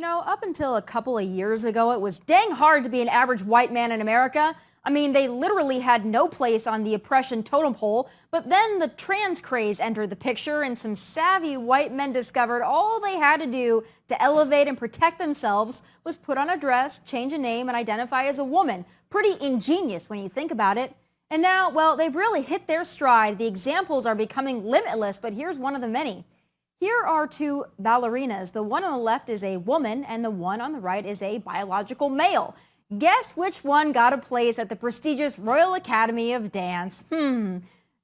Up until a couple of years ago, it was dang hard to be an average white man in America. I mean, they literally had no place on the oppression totem pole. But then the trans craze entered the picture, and some savvy white men discovered all they had to do to elevate and protect themselves was put on a dress, change a name, and identify as a woman. Pretty ingenious when you think about it. And now, well, they've really hit their stride. The examples are becoming limitless, but here's one of the many. Here are two ballerinas. The one on the left is a woman, and the one on the right is a biological male. Guess which one got a place at the prestigious Royal Academy of Dance? Joining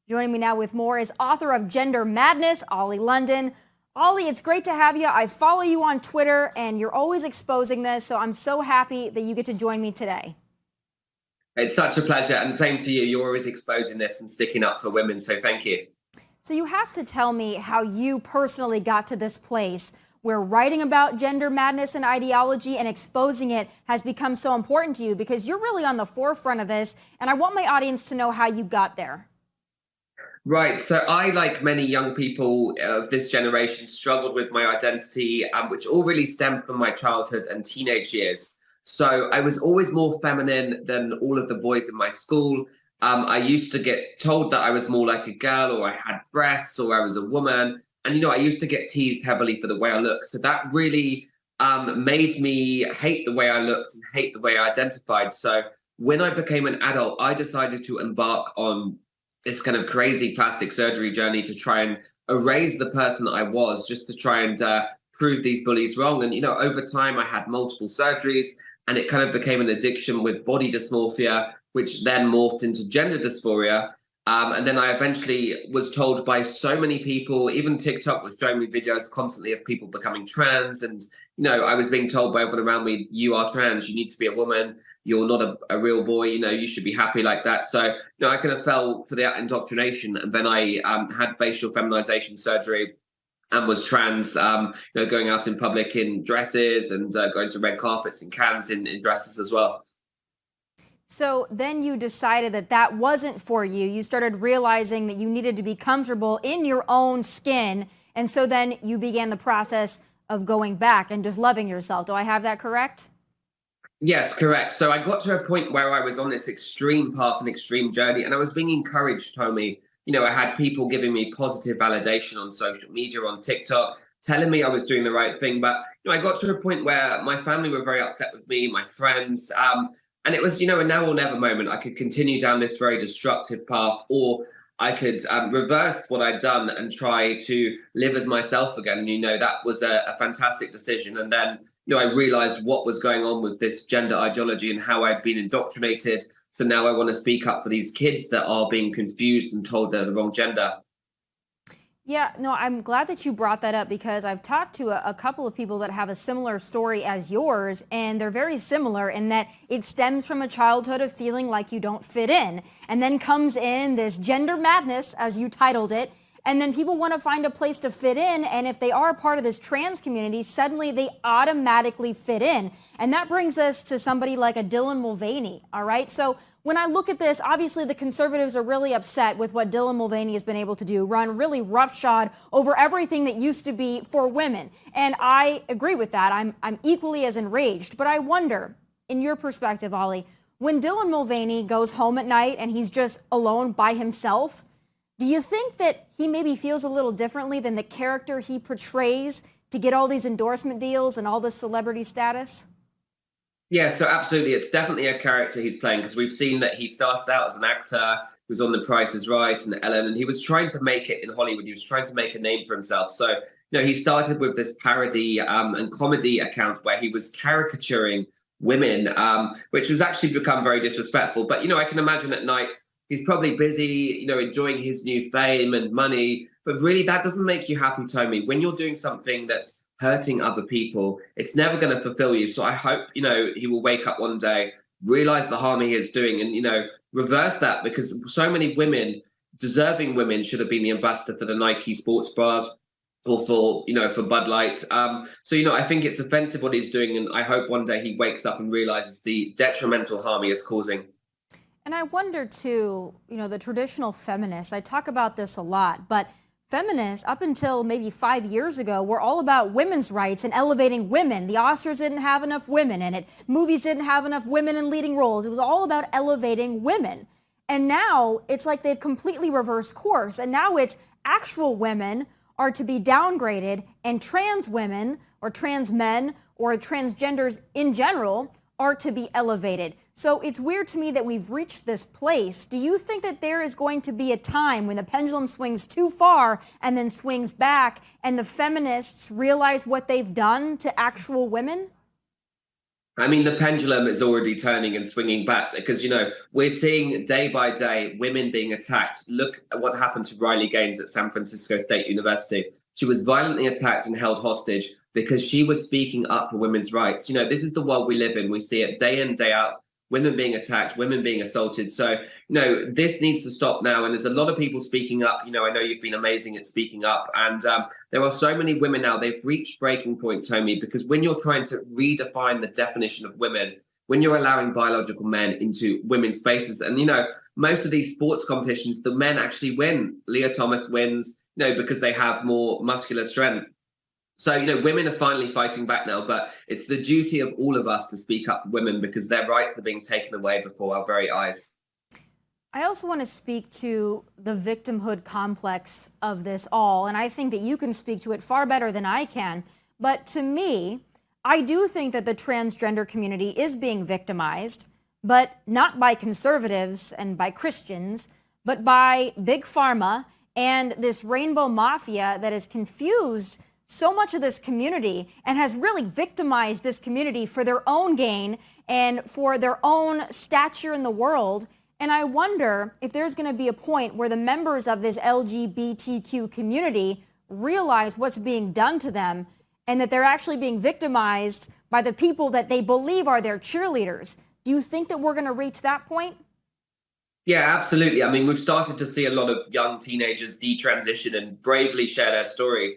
me now with more is author of Gender Madness, Ollie London. Ollie, it's great to have you. I follow you on Twitter, and you're always exposing this, so I'm so happy that you get to join me today. It's such a pleasure, and same to you. You're always exposing this and sticking up for women, so thank you. So you have to tell me how you personally got to this place where writing about gender madness and ideology and exposing it has become so important to you, because you're really on the forefront of this, and I want my audience to know how you got there. Right, so I, like many young people of this generation, struggled with my identity, which all really stemmed from my childhood and teenage years. So I was always more feminine than all of the boys in my school. I used to get told that I was more like a girl, or I had breasts, or I was a woman. And, I used to get teased heavily for the way I looked. So that really made me hate the way I looked and hate the way I identified. So when I became an adult, I decided to embark on this kind of crazy plastic surgery journey to try and erase the person that I was, just to try and prove these bullies wrong. And, over time, I had multiple surgeries, and it kind of became an addiction with body dysmorphia, which then morphed into gender dysphoria. And then I eventually was told by so many people, even TikTok was showing me videos constantly of people becoming trans. And, I was being told by everyone around me, you are trans, you need to be a woman, you're not a real boy, you should be happy like that. So, I kind of fell for that indoctrination. And then I had facial feminization surgery and was trans, going out in public in dresses and going to red carpets in Cannes in dresses as well. So then you decided that that wasn't for you. You started realizing that you needed to be comfortable in your own skin. And so then you began the process of going back and just loving yourself. Do I have that correct? Yes, correct. So I got to a point where I was on this extreme path and extreme journey, and I was being encouraged, Tomi. I had people giving me positive validation on social media, on TikTok, telling me I was doing the right thing. But, I got to a point where my family were very upset with me, my friends, and it was, a now or never moment. I could continue down this very destructive path, or I could reverse what I'd done and try to live as myself again. And, that was a fantastic decision. And then, I realized what was going on with this gender ideology and how I'd been indoctrinated. So now I want to speak up for these kids that are being confused and told they're the wrong gender. Yeah, no, I'm glad that you brought that up, because I've talked to a couple of people that have a similar story as yours, and they're very similar in that it stems from a childhood of feeling like you don't fit in. And then comes in this gender madness, as you titled it, and then people want to find a place to fit in, and if they are a part of this trans community, suddenly they automatically fit in. And that brings us to somebody like a Dylan Mulvaney, all right? So when I look at this, obviously the conservatives are really upset with what Dylan Mulvaney has been able to do, run really roughshod over everything that used to be for women. And I agree with that. I'm equally as enraged. But I wonder, in your perspective, Ollie, when Dylan Mulvaney goes home at night and he's just alone by himself, do you think that he maybe feels a little differently than the character he portrays to get all these endorsement deals and all this celebrity status? Yeah, so absolutely. It's definitely a character he's playing, because we've seen that he started out as an actor, he was on The Price is Right and Ellen, and he was trying to make it in Hollywood. He was trying to make a name for himself. So, he started with this parody and comedy account where he was caricaturing women, which was actually become very disrespectful. But, I can imagine at night, he's probably busy, enjoying his new fame and money. But really, that doesn't make you happy, Tomi. When you're doing something that's hurting other people, it's never going to fulfill you. So I hope, he will wake up one day, realize the harm he is doing, and, reverse that, because so many women, deserving women, should have been the ambassador for the Nike sports bras or for Bud Light. So, I think it's offensive what he's doing. And I hope one day he wakes up and realizes the detrimental harm he is causing. And I wonder, too, the traditional feminists, I talk about this a lot, but feminists, up until maybe 5 years ago, were all about women's rights and elevating women. The Oscars didn't have enough women in it. Movies didn't have enough women in leading roles. It was all about elevating women. And now it's like they've completely reversed course. And now it's actual women are to be downgraded, and trans women or trans men or transgenders in general are to be elevated. So it's weird to me that we've reached this place. Do you think that there is going to be a time when the pendulum swings too far and then swings back and the feminists realize what they've done to actual women? I mean, the pendulum is already turning and swinging back because, we're seeing day by day women being attacked. Look at what happened to Riley Gaines at San Francisco State University. She was violently attacked and held hostage because she was speaking up for women's rights. This is the world we live in. We see it day in, day out. Women being attacked, women being assaulted. So, this needs to stop now. And there's a lot of people speaking up. I know you've been amazing at speaking up. And there are so many women now, they've reached breaking point, Tomi, because when you're trying to redefine the definition of women, when you're allowing biological men into women's spaces, and, most of these sports competitions, the men actually win. Leah Thomas wins, because they have more muscular strength. So, women are finally fighting back now, but it's the duty of all of us to speak up for women because their rights are being taken away before our very eyes. I also want to speak to the victimhood complex of this all, and I think that you can speak to it far better than I can. But to me, I do think that the transgender community is being victimized, but not by conservatives and by Christians, but by Big Pharma and this rainbow mafia that has confused so much of this community and has really victimized this community for their own gain and for their own stature in the world. And I wonder if there's going to be a point where the members of this LGBTQ community realize what's being done to them and that they're actually being victimized by the people that they believe are their cheerleaders. Do you think that we're going to reach that point? Yeah, absolutely. I mean, we've started to see a lot of young teenagers detransition and bravely share their story.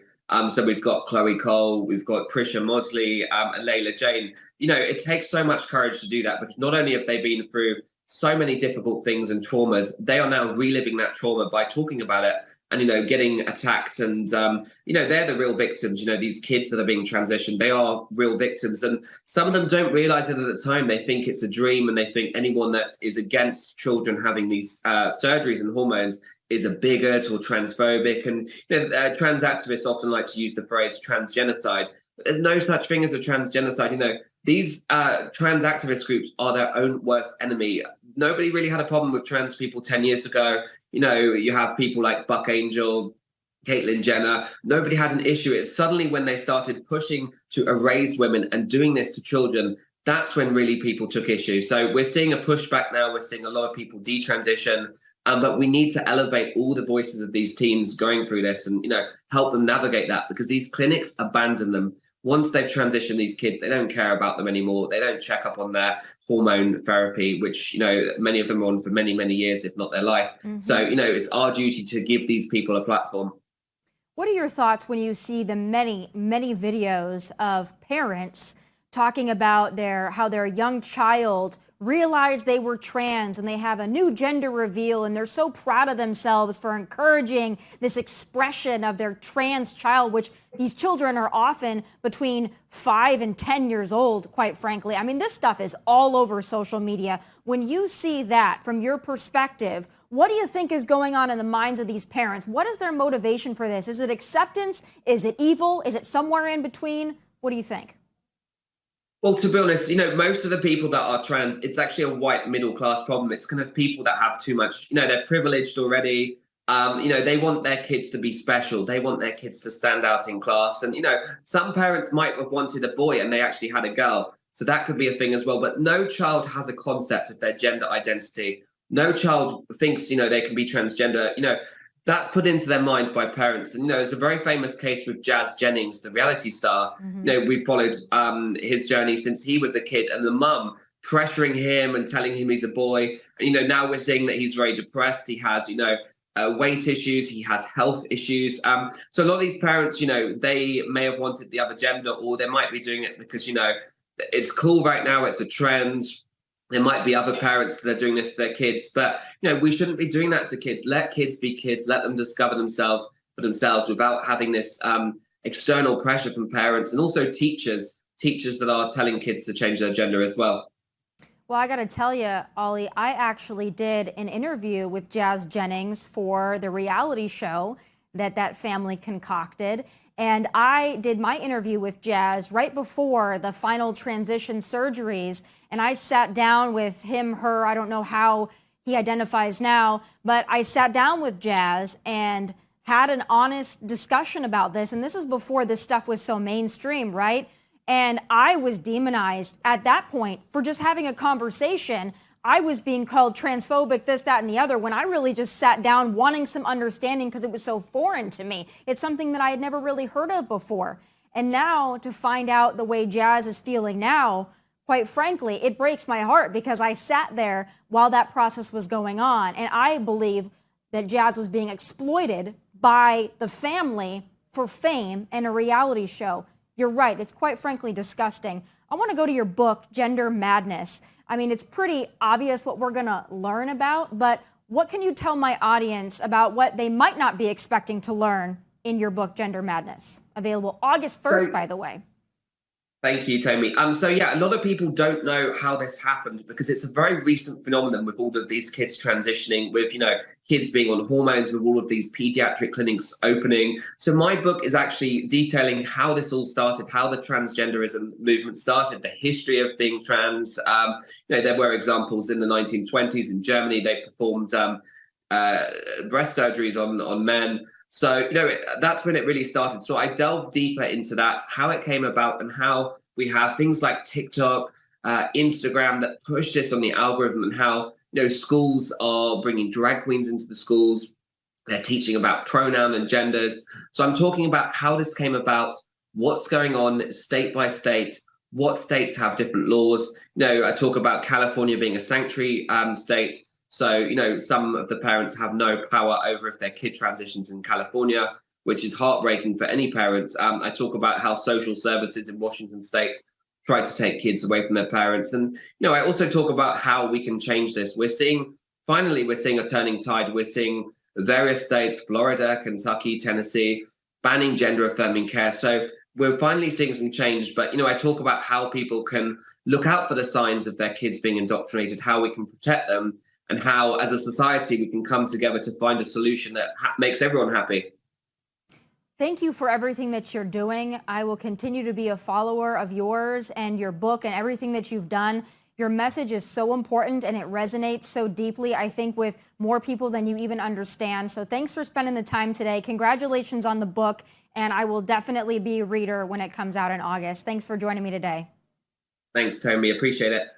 So we've got Chloe Cole, we've got Prisha Mosley, and Layla Jane. It takes so much courage to do that because not only have they been through so many difficult things and traumas, they are now reliving that trauma by talking about it and, getting attacked. And, they're the real victims. These kids that are being transitioned, they are real victims. And some of them don't realize it at the time. They think it's a dream and they think anyone that is against children having these surgeries and hormones is a bigot or transphobic. And trans activists often like to use the phrase transgenocide. But there's no such thing as a transgenocide. These trans activist groups are their own worst enemy. Nobody really had a problem with trans people 10 years ago. You have people like Buck Angel, Caitlyn Jenner. Nobody had an issue. It's suddenly when they started pushing to erase women and doing this to children, that's when really people took issue. So we're seeing a pushback now. We're seeing a lot of people detransition. But we need to elevate all the voices of these teens going through this and, help them navigate that because these clinics abandon them. Once they've transitioned these kids, they don't care about them anymore. They don't check up on their hormone therapy, which, many of them are on for many, many years, if not their life. Mm-hmm. So, it's our duty to give these people a platform. What are your thoughts when you see the many, many videos of parents talking about how their young child realized they were trans and they have a new gender reveal and they're so proud of themselves for encouraging this expression of their trans child, which these children are often between 5 and 10 years old, quite frankly. I mean, this stuff is all over social media. When you see that from your perspective, what do you think is going on in the minds of these parents? What is their motivation for this? Is it acceptance? Is it evil? Is it somewhere in between? What do you think? Well, to be honest, most of the people that are trans, it's actually a white middle class problem. It's kind of people that have too much, they're privileged already. They want their kids to be special. They want their kids to stand out in class. And, some parents might have wanted a boy and they actually had a girl. So that could be a thing as well. But no child has a concept of their gender identity. No child thinks, they can be transgender. That's put into their mind by parents. And, there's a very famous case with Jazz Jennings, the reality star. Mm-hmm. We've followed his journey since he was a kid and the mum pressuring him and telling him he's a boy. And, now we're seeing that he's very depressed. He has, weight issues. He has health issues. So a lot of these parents, they may have wanted the other gender or they might be doing it because, it's cool right now. It's a trend. There might be other parents that are doing this to their kids, but we shouldn't be doing that to kids. Let kids be kids. Let them discover themselves. for themselves without having this external pressure from parents and also teachers that are telling kids to change their gender as well. Well, I got to tell you, Ollie, I actually did an interview with Jazz Jennings for the reality show that family concocted. And I did my interview with Jazz right before the final transition surgeries. And I sat down with him, her, I don't know how he identifies now, but I sat down with Jazz and had an honest discussion about this. And this is before this stuff was so mainstream, right? And I was demonized at that point for just having a conversation. I was being called transphobic, this, that, and the other, when I really just sat down wanting some understanding because it was so foreign to me. It's something that I had never really heard of before. And now to find out the way Jazz is feeling now, quite frankly, it breaks my heart because I sat there while that process was going on. And I believe that Jazz was being exploited by the family for fame and a reality show. You're right. It's quite frankly disgusting. I want to go to your book, Gender Madness. I mean, it's pretty obvious what we're going to learn about, but what can you tell my audience about what they might not be expecting to learn in your book, Gender Madness? Available August 1st, by the way. Thank you, Tomi. So yeah, a lot of people don't know how this happened because it's a very recent phenomenon with all of these kids transitioning, with, kids being on hormones, with all of these pediatric clinics opening. So my book is actually detailing how this all started, how the transgenderism movement started, the history of being trans. There were examples in the 1920s in Germany. They performed breast surgeries on men. So, that's when it really started. So I delved deeper into that, how it came about and how we have things like TikTok, Instagram that push this on the algorithm, and how, schools are bringing drag queens into the schools. They're teaching about pronoun and genders. So I'm talking about how this came about, what's going on state by state, what states have different laws. I talk about California being a sanctuary state. So, some of the parents have no power over if their kid transitions in California, which is heartbreaking for any parent. I talk about how social services in Washington state try to take kids away from their parents. And, I also talk about how we can change this. Finally, we're seeing a turning tide. We're seeing various states, Florida, Kentucky, Tennessee, banning gender affirming care. So we're finally seeing some change. But, I talk about how people can look out for the signs of their kids being indoctrinated, how we can protect them, and how, as a society, we can come together to find a solution that makes everyone happy. Thank you for everything that you're doing. I will continue to be a follower of yours and your book and everything that you've done. Your message is so important and it resonates so deeply, I think, with more people than you even understand. So thanks for spending the time today. Congratulations on the book, and I will definitely be a reader when it comes out in August. Thanks for joining me today. Thanks, Tomi. Appreciate it.